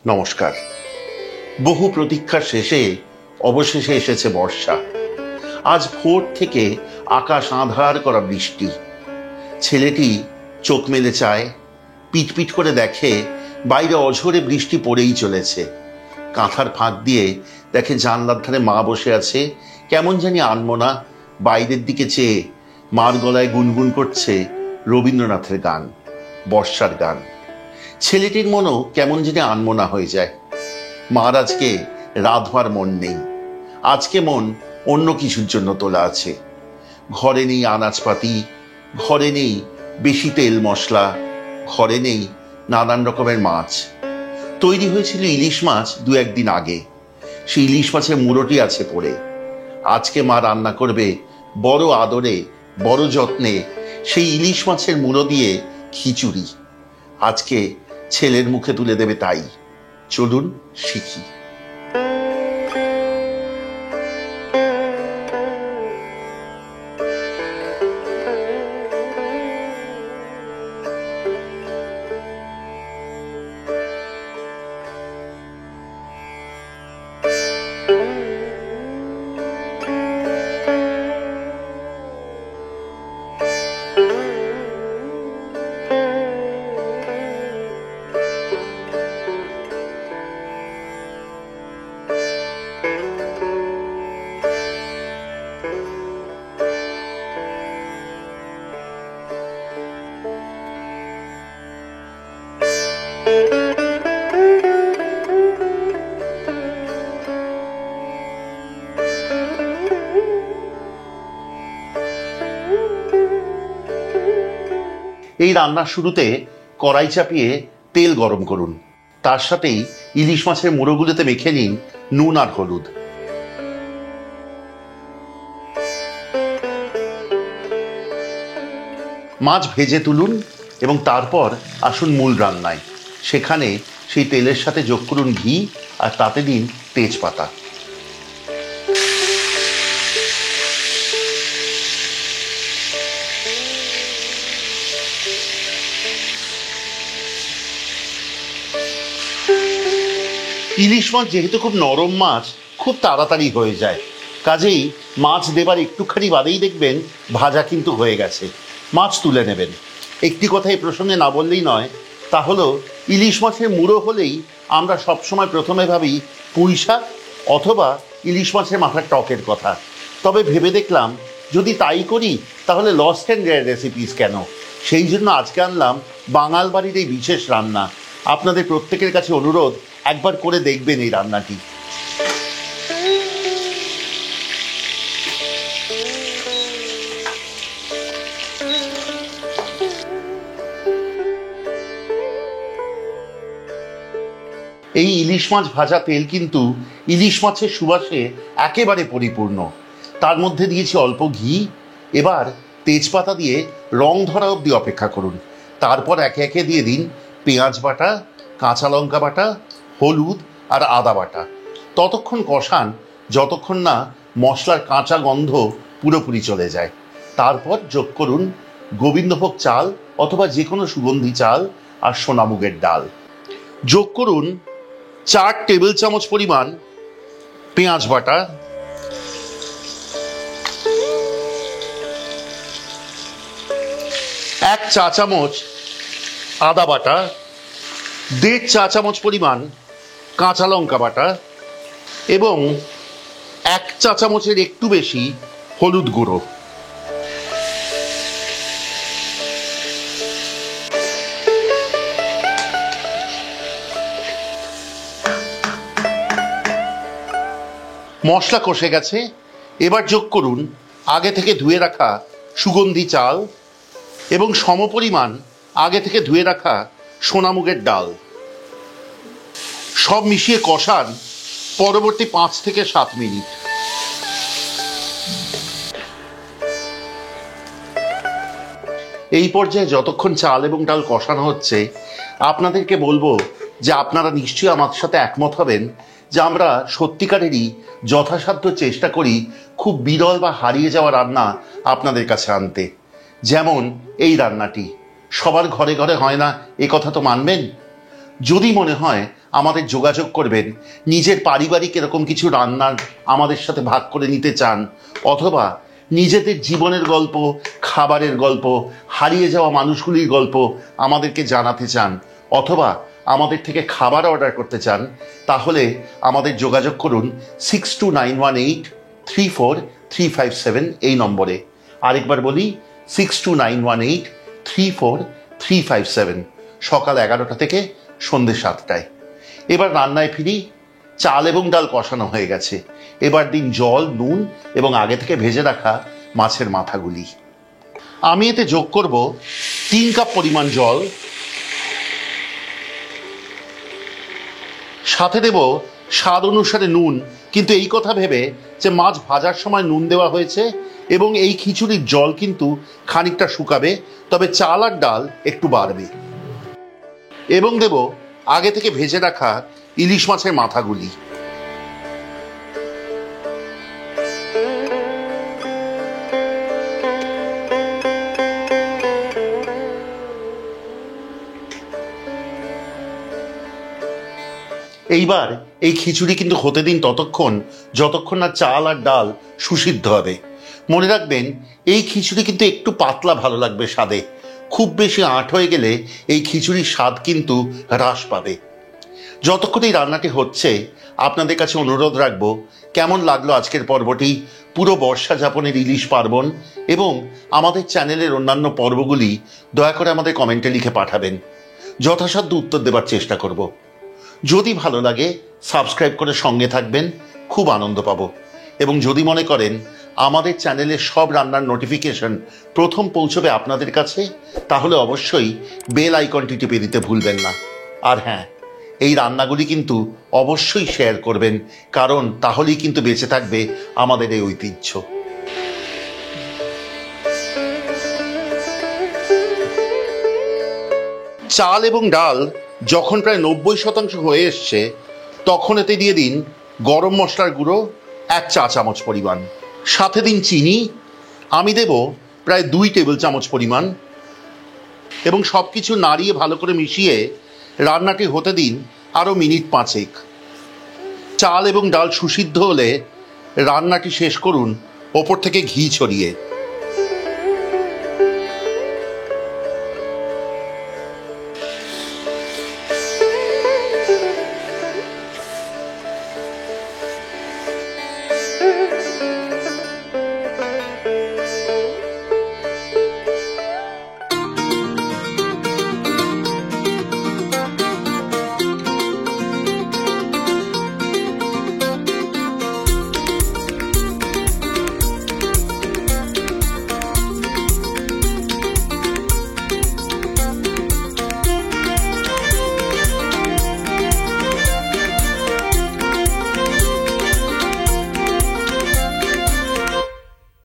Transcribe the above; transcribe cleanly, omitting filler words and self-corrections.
নমস্কার। বহু প্রতীক্ষার শেষে অবশেষে এসেছে বর্ষা। আজ ভোর থেকে আকাশ আঁধার করা বৃষ্টি। ছেলেটি চোখ মেলে চায়, পিটপিট করে দেখে বাইরে অঝোরে বৃষ্টি পড়েই চলেছে। কাঁথার ফাঁক দিয়ে দেখে জানলার ধারে মা বসে আছে, কেমন জানি আনমনা বাইরের দিকে চেয়ে মার গলায় গুনগুন করছে রবীন্দ্রনাথের গান, বর্ষার গান। ছেলেটির মনও কেমন জানি আনমনা হয়ে যায়। মার আজকে রাধবার মন নেই, আজকে মন অন্য কিছুর জন্য তোলা আছে। ঘরে নেই আনাজপাতি, ঘরে নেই বেশি তেল মশলা, ঘরে নেই নানান রকমের মাছ। তৈরি হয়েছিল ইলিশ মাছ দু একদিন আগে, সেই ইলিশ মাছের মুড়োটি আছে পড়ে। আজকে মা রান্না করবে বড় আদরে, বড় যত্নে সেই ইলিশ মাছের মুড়ো দিয়ে খিচুড়ি। আজকে ছেলের মুখে তুলে দেবে তাই। চলুন শিখি। এই রান্নার শুরুতে কড়াই চাপিয়ে তেল গরম করুন। তার সাথেই ইলিশ মাছের মুড়োগুলোতে মেখে নিন নুন আর হলুদ। মাছ ভেজে তুলুন এবং তারপর আসুন মূল রান্নায়। সেখানে সেই তেলের সাথে যোগ করুন ঘি আর তাতে দিন তেজপাতা। ইলিশ মাছ যেহেতু খুব নরম মাছ, খুব তাড়াতাড়ি হয়ে যায়। কাজেই মাছ দেবার একটুখানি বাদেই দেখবেন ভাজা কিন্তু হয়ে গেছে। মাছ তুলে নেবেন। একটি কথা এই প্রসঙ্গে না বললেই নয়, তা হলো ইলিশ মাছের মুড়ো হলেই আমরা সবসময় প্রথমে ভাবি পুঁই শাক অথবা ইলিশ মাছের মাথার টকের কথা। তবে ভেবে দেখলাম যদি তাই করি তাহলে লস্ট অ্যান্ড রেয়ার রেসিপিস কেন? সেই জন্য আজকে আনলাম বাঙাল বাড়ির এই বিশেষ রান্না। আপনাদের প্রত্যেকের কাছে অনুরোধ, একবার করে দেখবেন এই রান্নাটি। এই ইলিশ মাছ ভাজা তেল কিন্তু ইলিশ মাছের সুবাসে একেবারে পরিপূর্ণ। তার মধ্যে দিয়েছি অল্প ঘি। এবার তেজপাতা দিয়ে রং ধরা অবধি অপেক্ষা করুন। তারপর একে একে দিয়ে দিন পেঁয়াজ বাটা, কাঁচা লঙ্কা বাটা, হলুদ আর আদা বাটা। ততক্ষণ কষান যতক্ষণ না মশলার কাঁচা গন্ধ পুরোপুরি চলে যায়। তারপর যোগ করুন গোবিন্দভোগ চাল অথবা যে কোনো সুগন্ধি চাল আর সোনামুগের ডাল। যোগ করুন 4 টেবিল চামচ পরিমাণ পেঁয়াজ বাটা, 1 চা চামচ আদা বাটা, 1.5 চা চামচ পরিমাণ কাঁচা লঙ্কা বাটা এবং 1 চা চামচের একটু বেশি হলুদ গুঁড়ো। মশলা কষে গেছে। এবার যোগ করুন আগে থেকে ধুয়ে রাখা সুগন্ধি চাল এবং সমপরিমাণ আগে থেকে ধুয়ে রাখা সোনামুগের ডাল। সব মিশিয়ে কষান পরবর্তী 5 থেকে 7 মিনিট। এই পর্যায়ে যতক্ষণ চাল এবং ডাল কষানো হচ্ছে, আপনাদেরকে বলবো যে আপনারা নিশ্চয়ই আমার সাথে একমত হবেন যে আমরা সত্যিকারেরই যথাসাধ্য চেষ্টা করি খুব বিরল বা হারিয়ে যাওয়া রান্না আপনাদের কাছে আনতে। যেমন এই রান্নাটি সবার ঘরে ঘরে হয় না, এ কথা তো মানবেন। যদি মনে হয় আমাদের যোগাযোগ করবেন, নিজের পারিবারিক এরকম কিছু রান্নার আমাদের সাথে ভাগ করে নিতে চান, অথবা নিজেদের জীবনের গল্প, খাবারের গল্প, হারিয়ে যাওয়া মানুষগুলির গল্প আমাদেরকে জানাতে চান, অথবা আমাদের থেকে খাবার অর্ডার করতে চান, তাহলে আমাদের যোগাযোগ করুন 6291834357 এই নম্বরে। আরেকবার বলি, 6291834357, সকাল 11টা থেকে সন্ধ্যে 7টায়। এবার রান্নায় ফিরি। চাল এবং ডাল কষানো হয়ে গেছে, এবার দিন জল, নুন এবং আগে থেকে ভেজে রাখা মাছের মাথাগুলি। আমি এতে যোগ করব 3 কাপ পরিমাণ জল, সাথে দেব স্বাদ অনুসারে নুন, কিন্তু এই কথা ভেবে যে মাছ ভাজার সময় নুন দেওয়া হয়েছে এবং এই খিচুড়ির জল কিন্তু খানিকটা শুকাবে, তবে চাল আর ডাল একটু বাড়বে। এবং দেব আগে থেকে ভেজে রাখা ইলিশ মাছের মাথাগুলি। এইবার এই খিচুড়ি কিন্তু হতে দিন ততক্ষণ যতক্ষণ না চাল আর ডাল সুসিদ্ধ হবে। মনে রাখবেন, এই খিচুড়ি কিন্তু একটু পাতলা ভালো লাগবে স্বাদে, খুব বেশি আঁট হয়ে গেলে এই খিচুড়ির স্বাদ কিন্তু হ্রাস পাবে। যতক্ষণ এই রান্নাটি হচ্ছে আপনাদের কাছে অনুরোধ রাখবো, কেমন লাগলো আজকের পর্বটি, পুরো বর্ষা যাপনের ইলিশ পার্বণ এবং আমাদের চ্যানেলের অন্যান্য পর্বগুলি দয়া করে আমাদের কমেন্টে লিখে পাঠাবেন, যথাসাধ্য উত্তর দেবার চেষ্টা করব। যদি ভালো লাগে সাবস্ক্রাইব করে সঙ্গে থাকবেন, খুব আনন্দ পাবো। এবং যদি মনে করেন আমাদের চ্যানেলের সব রান্নার নোটিফিকেশন প্রথম পৌঁছবে আপনাদের কাছে, তাহলে অবশ্যই বেল আইকনটি টিপে দিতে ভুলবেন না। আর হ্যাঁ, এই রান্নাগুলি কিন্তু অবশ্যই শেয়ার করবেন, কারণ তাহলেই কিন্তু বেঁচে থাকবে আমাদের এই ঐতিহ্য। চাল এবং ডাল যখন প্রায় 90% হয়ে এসছে, তখন এতে দিয়ে দিন গরম মশলার গুঁড়ো 1 চা চামচ পরিমাণ, সাথে দিন চিনি, আমি দেব প্রায় 2 টেবিল চামচ পরিমাণ, এবং সব কিছু নাড়িয়ে ভালো করে মিশিয়ে রান্নাটি হতে দিন আরও মিনিট 5। চাল এবং ডাল সুসিদ্ধ হলে রান্নাটি শেষ করুন ওপর থেকে ঘি ছড়িয়ে।